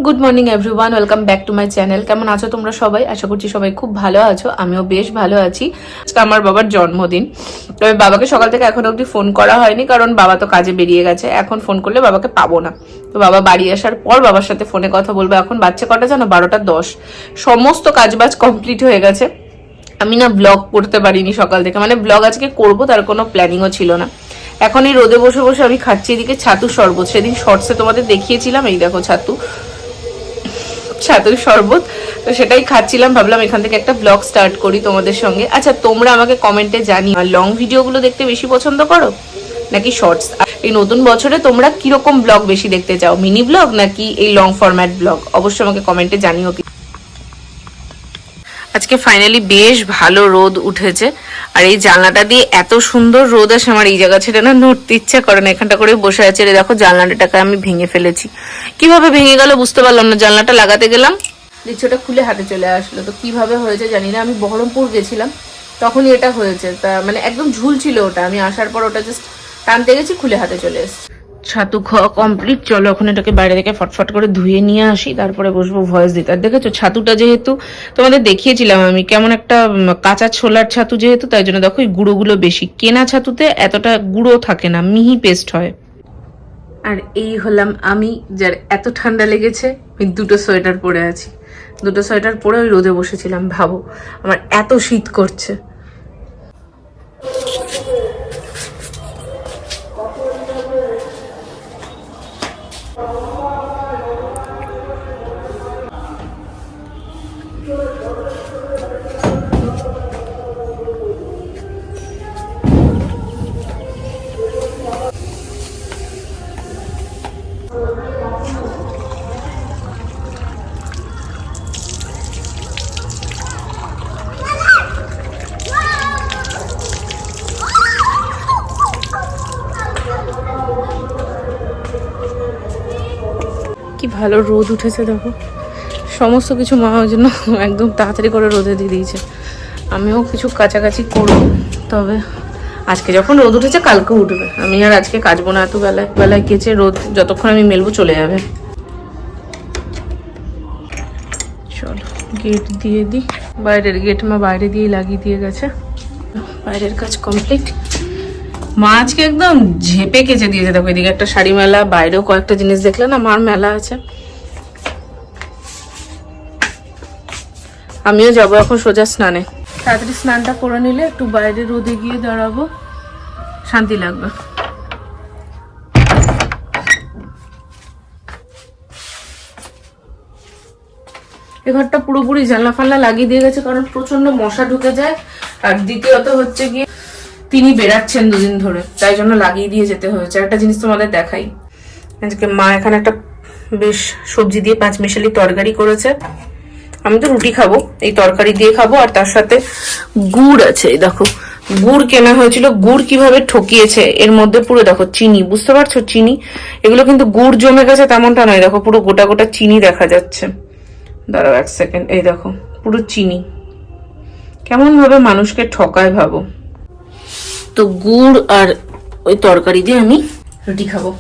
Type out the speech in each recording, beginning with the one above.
Good morning everyone, welcome back to my channel. কেমন আছো তোমরা সবাই? আশা করছি সবাই খুব ভালো আছো, আমিও বেশ ভালো আছি। আজকে আমার বাবার জন্মদিন, তবে বাবাকে সকাল থেকে এখন অবধি ফোন করা হয়নি, কারণ বাবা তো কাজে বেরিয়ে গেছে। এখন ফোন করলে বাবাকে পাবো না, তো বাবা বাড়ি আসার পর বাবার সাথে ফোনে কথা বলবো। এখন বাচ্চা কটা জানো? 12টা 10। সমস্ত কাজবাজ কমপ্লিট হয়ে গেছে। আমি না ব্লগ করতে পারিনি সকাল থেকে, মানে ব্লগ আজকে করবো তার কোনো প্ল্যানিংও ছিল না। এখন এই রোদে বসে বসে আমি খাচ্ছি এদিকে ছাতু শরবত। সেদিন শর্টসে তোমাদের দেখিয়েছিলাম, এই দেখো ছাতুর শরবত, তো সেটাই খাচ্ছিলাম। ভাবলাম এখান থেকে একটা ব্লগ স্টার্ট করি তোমাদের সঙ্গে। আচ্ছা, তোমরা আমাকে কমেন্টে জানিও লং ভিডিওগুলো দেখতে বেশি পছন্দ করো নাকি শর্টস। এই নতুন বছরে তোমরা কিরকম ব্লগ বেশি দেখতে চাও, মিনি ব্লগ নাকি এই লং ফরম্যাট ব্লগ? অবশ্যই আমাকে কমেন্টে জানিও। আজকে ফাইনালি বেশ ভালো রোদ উঠেছে, আর এই জানলাটা দিয়ে এত সুন্দর রোদ আসে, আমার এই জায়গা ছেড়ে না নড়তে ইচ্ছা করে না। এখানটা করে বসে আছে। দেখো জানলাটাকে আমি ভেঙে ফেলেছি। কিভাবে ভেঙে গেল বুঝতে পারলাম না। জানলাটা লাগাতে গেলাম, দেখছি ওটা খুলে হাতে চলে আসলো। তো কিভাবে হয়েছে জানি না। আমি বহরমপুর গেছিলাম, তখনই এটা হয়েছে। তা মানে একদম ঝুল ছিল ওটা। আমি আসার পর ওটা জাস্ট টানতে গেছি, খুলে হাতে চলে এসেছে। ছাতু খাওয়া কমপ্লিট। চলো এখন এটাকে বাইরে থেকে ফটফট করে ধুয়ে নিয়ে আসি, তারপরে বসবো ভয়েস দিতে। আর দেখেছো ছাতুটা যেহেতু তোমাদের দেখিয়েছিলাম আমি, কেমন একটা কাঁচা ছোলার ছাতু যেহেতু, তাই জন্য দেখো এই গুঁড়োগুলো বেশি। কেনা ছাতুতে এতটা গুঁড়ো থাকে না, মিহি পেস্ট হয়। আর এই হলাম আমি, যার এত ঠান্ডা লেগেছে আমি দুটো সোয়েটার পরে আছি। দুটো সোয়েটার পরে ওই রোদে বসেছিলাম। ভাবো আমার এত শীত করছে। কি ভালো রোদ উঠেছে দেখো। সমস্ত কিছু মা ওই জন্য একদম তাড়াতাড়ি করে রোদে দিয়ে দিয়েছে। আমিও কিছু কাছাকাছি করব, তবে আজকে যখন রোদ উঠেছে কালকে উঠবে। আমি আর আজকে কাচবো না, এত বেলায় বেলায় কেচে রোদ যতক্ষণ আমি মেলবো চলে যাবে। চলো গেট দিয়ে দিই। বাইরের গেট মা বাইরে দিয়ে লাগিয়ে দিয়ে গেছে। বাইরের কাজ কমপ্লিট। মা আজকে একদম ঝেপে কেচে দিয়েছে। দেখো এদিকে একটা শাড়ি মেলা, বাইরেও কয়েকটা জিনিস দেখলে না মার মেলা আছে। আমিও যাবো এখন সোজা স্নানে। তাড়াতাড়ি স্নানটা করে নিলে একটু বাইরে রোদে গিয়ে দাঁড়াবো, শান্তি লাগবে। এ ঘরটা পুরোপুরি জানলা ফাল্লা লাগিয়ে দিয়ে গেছে, কারণ প্রচন্ড মশা ঢুকে যায়। আর দ্বিতীয়ত হচ্ছে গিয়ে তিনি বেড়াচ্ছেন দুদিন ধরে, তাই জন্য লাগিয়ে দিয়ে যেতে হয়েছে। একটা জিনিস তোমাদের দেখাই। আজকে মা এখানে একটা বেশ সবজি দিয়ে পাঁচমিশালি তরকারি করেছে। আমি তো রুটি খাবো, এই তরকারি দিয়ে খাবো। আর তার সাথে গুড় আছে, এই দেখো গুড় কেনা হয়েছিল। গুড় কিভাবে ঠকিয়েছে, এর মধ্যে পুরো দেখো চিনি, বুঝতে পারছো চিনি। এগুলো কিন্তু গুড় জমে গেছে তেমনটা নয়, দেখো পুরো গোটা গোটা চিনি দেখা যাচ্ছে। দাঁড়াও এক সেকেন্ড, এই দেখো পুরো চিনি। কেমন ভাবে মানুষকে ঠকায় ভাবো। তো গুড় আর ওই তরকারি দিয়ে আমি রুটি খাবো।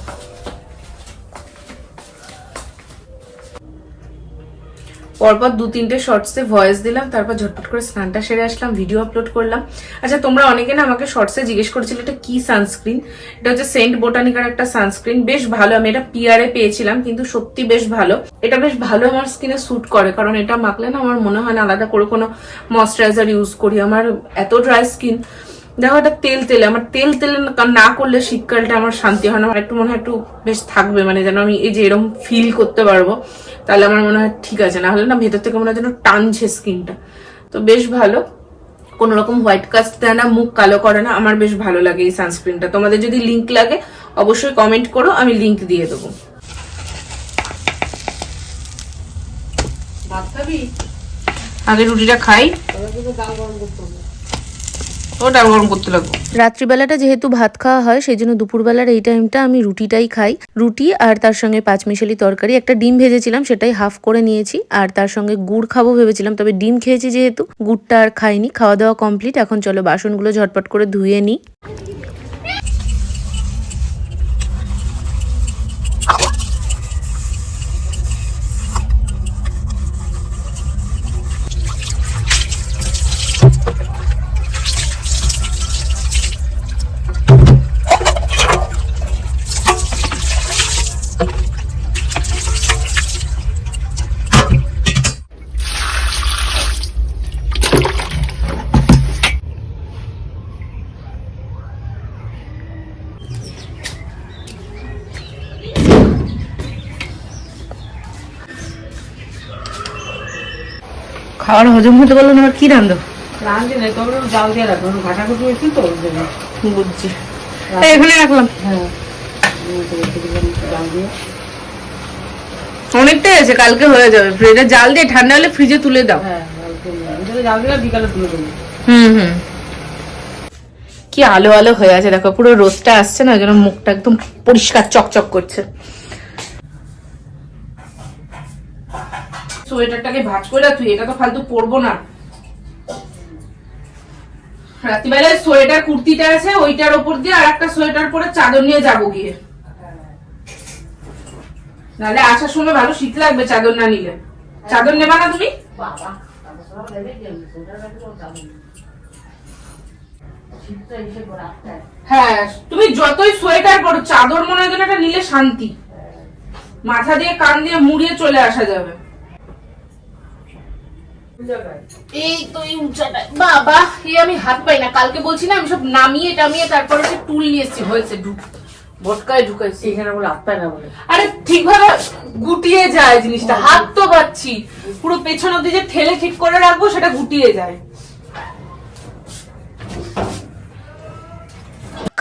পরপর 2-3টে শর্টসে ভয়েস দিলাম, তারপর ঝটপট করে স্নানটা সেরে আসলাম, ভিডিও আপলোড করলাম। আচ্ছা, তোমরা অনেকে না আমাকে শর্টসে জিজ্ঞেস করেছিলে এটা কি সানস্ক্রিন। এটা হচ্ছে সেন্ট বোটানিকার একটা সানস্ক্রিন, বেশ ভালো। আমি এটা পিয়ারে পেয়েছিলাম, কিন্তু সত্যি বেশ ভালো। এটা বেশ ভালো আমার স্কিনে স্যুট করে, কারণ এটা মাখলে না আমার মনে হয় না আলাদা করে কোনো ময়শ্চারাইজার ইউজ করি। আমার এত ড্রাই স্কিন। দেখো এটা তেল তেলে, আমার তেল তেলে না করলে শীতকালটা আমার শান্তি হয় না। আমার একটু মনে হয় একটু বেশ থাকবে, মানে যেন আমি এই যে এরকম ফিল করতে পারবো, তাহলে আমার মনে হয় ঠিক আছে। না হলে না ভেতর থেকে মনে হয় যেন টানছে স্কিনটা। তো বেশ ভালো, কোনো রকম হোয়াইট কাস্ট দেয় না, মুখ কালো করে না। আমার বেশ ভালো লাগে এই সানস্ক্রিনটা। তোমাদের যদি লিঙ্ক লাগে অবশ্যই কমেন্ট করো, আমি লিঙ্ক দিয়ে দেবো। আগে রুটিটা খাই, রাত্রিবেলাটা যেহেতু ভাত খাওয়া হয়, সেই জন্য দুপুরবেলার এই টাইমটা আমি রুটিটাই খাই। রুটি আর তার সঙ্গে পাঁচমিশালি তরকারি। একটা ডিম ভেজেছিলাম, সেটাই হাফ করে নিয়েছি। আর তার সঙ্গে গুড় খাবো ভেবেছিলাম, তবে ডিম খেয়েছি যেহেতু গুড়টা আর খাইনি। খাওয়া দাওয়া কমপ্লিট। এখন চলো বাসনগুলো ঝটপট করে ধুয়ে নিই। খাওয়ার হজম হতে পারলো না, আবার কি রান্ধো? রাঁধতে নেই, তবে জাল দিয়ে রাখবো, ঘাটাঘুটি হয়েছিল তো ওই জন্য। বুঝছি, এখানে রাখলাম। হ্যাঁ, জাল দিয়ে অনেকটাই আছে, কালকে হয়ে যাবে। ফ্রিজে জাল দিয়ে ঠান্ডা হলে ফ্রিজে তুলে দাও। হ্যাঁ, জাল দিয়ে বিকালে তুলে দেবো। হুম। কি আলো আলো হয়ে আছে দেখো, পুরো রোদটা আসছে না, ওই জন্য মুখটা একদম পরিষ্কার চকচক করছে। সোয়েটারটাকে ভাঁজ করে তুই, এটা তো ফালতু পরবো না। রাত্রিবেলায় সোয়েটার কুর্তিটা আছে, ওইটার ওপর দিয়ে আর একটা সোয়েটার পরে চাদর নিয়ে যাবো গিয়ে, নাহলে আসার সময় ভালো শীত লাগবে চাদর না নিলে। চাদর নেবা না তুমি? হ্যাঁ, তুমি যতই সোয়েটার পরো, চাদর মনে হয় যেন এটা নিলে শান্তি, মাথা দিয়ে কান দিয়ে মুড়িয়ে চলে আসা যাবে। এই তো এই উঁচাটায় বাবা, এই আমি হাত পাই না। কালকে বলছি না, আমি সব নামিয়ে টামিয়ে তারপরে সে টুল নিয়ে এসেছি, হয়েছে ভটকায় ঢুকাইছি। এখানে বলে হাত পায় না বলে, আরে ঠিকভাবে গুটিয়ে যায় জিনিসটা, হাত তো পাচ্ছি, পুরো পেছন অব্দি যে ঠেলে ঠিক করে রাখবো সেটা গুটিয়ে যায়।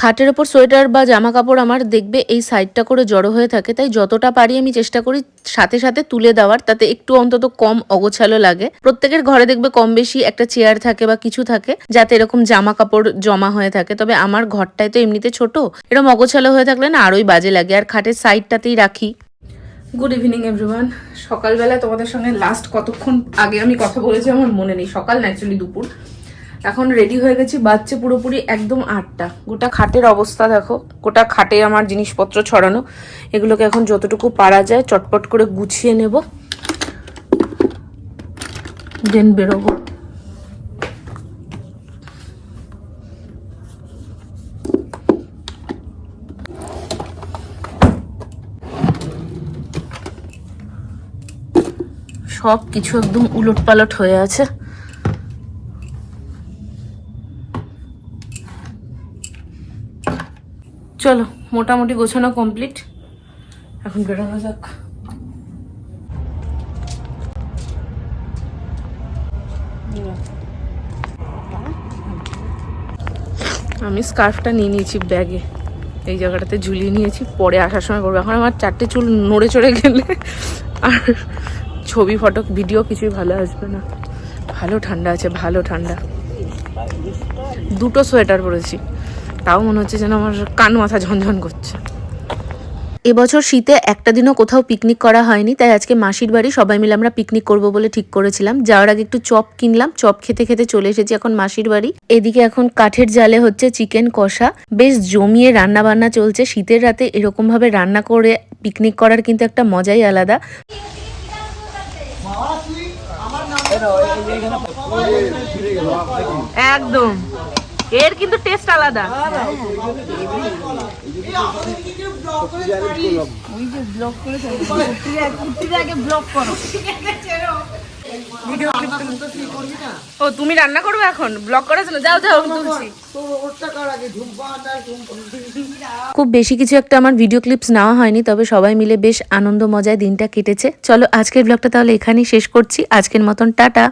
খাটের ওপর সোয়েটার বা জামা কাপড় আমার দেখবে এই সাইডটা করে জড়ো হয়ে থাকে, তাই যতটা পারি আমি চেষ্টা করি সাথে সাথে তুলে দেওয়ার, তাতে একটু অন্তত কম অগোছালো লাগে। প্রত্যেকের ঘরে দেখবে কম বেশি একটা চেয়ার থাকে বা কিছু থাকে যাতে এরকম জামা কাপড় জমা হয়ে থাকে, তবে আমার ঘরটাই তো এমনিতে ছোট, এরকম অগোছালো হয়ে থাকলে না আরোই বাজে লাগে, আর খাটের সাইডটাতেই রাখি। Good evening everyone. সকালবেলা তোমাদের সঙ্গে লাস্ট কতক্ষণ আগে আমি কথা বলেছি আমার মনে নেই, সকাল না অ্যাকচুয়ালি দুপুর। এখন রেডি হয়ে গেছি, বাচ্চা পুরোপুরি একদম 8টা। গোটা খাটের অবস্থা দেখো, গোটা খাটে আমার জিনিসপত্র ছড়ানো, এগুলোকে এখন যতটুকু পারা যায় চটপট করে গুছিয়ে নেব, দেন বেরোবো। সব কিছু একদম উলট পালট হয়ে আছে। চলো, মোটামুটি গোছানো কমপ্লিট, এখন বেরোনো যাক। আমি স্কার্ফটা নিয়ে নিয়েছি ব্যাগে, এই জায়গাটাতে ঝুলিয়ে নিয়েছি, পরে আসার সময় করবো। এখন আমার 4টে চুল নড়ে চড়ে গেলে আর ছবি ফটো ভিডিও কিছুই ভালো আসবে না। ভালো ঠান্ডা আছে, ভালো ঠান্ডা। 2টো সোয়েটার পরেছি, তাও মনে হচ্ছে যেন আমার কান মাথা ঝনঝন করছে। এবছর শীতে একটা দিনও কোথাও পিকনিক করা হয়নি, তাই আজকে মাসির বাড়ি সবাই মিলে আমরা পিকনিক করব বলে ঠিক করেছিলাম। যাওয়ার আগে একটু চপ কিনলাম, চপ খেতে খেতে চলে এসেছি এখন মাসির বাড়ি। এদিকে এখন কাঠের জালে হচ্ছে চিকেন কষা, বেশ জমিয়ে রান্না বান্না চলছে। শীতের রাতে এরকম ভাবে রান্না করে পিকনিক করার কিন্তু একটা মজাই আলাদা। একদম, এর কিন্তু টেস্ট আলাদা। ও তুমি রান্না করবে এখন, ব্লগ করার জন্য? যাও যাও, তুলছি। খুব বেশি কিছু একটা আমার ভিডিও ক্লিপস নেওয়া হয়নি, তবে সবাই মিলে বেশ আনন্দ মজায় দিনটা কেটেছে। চলো আজকের ব্লগটা তাহলে এখানেই শেষ করছি, আজকের মতন টাটা।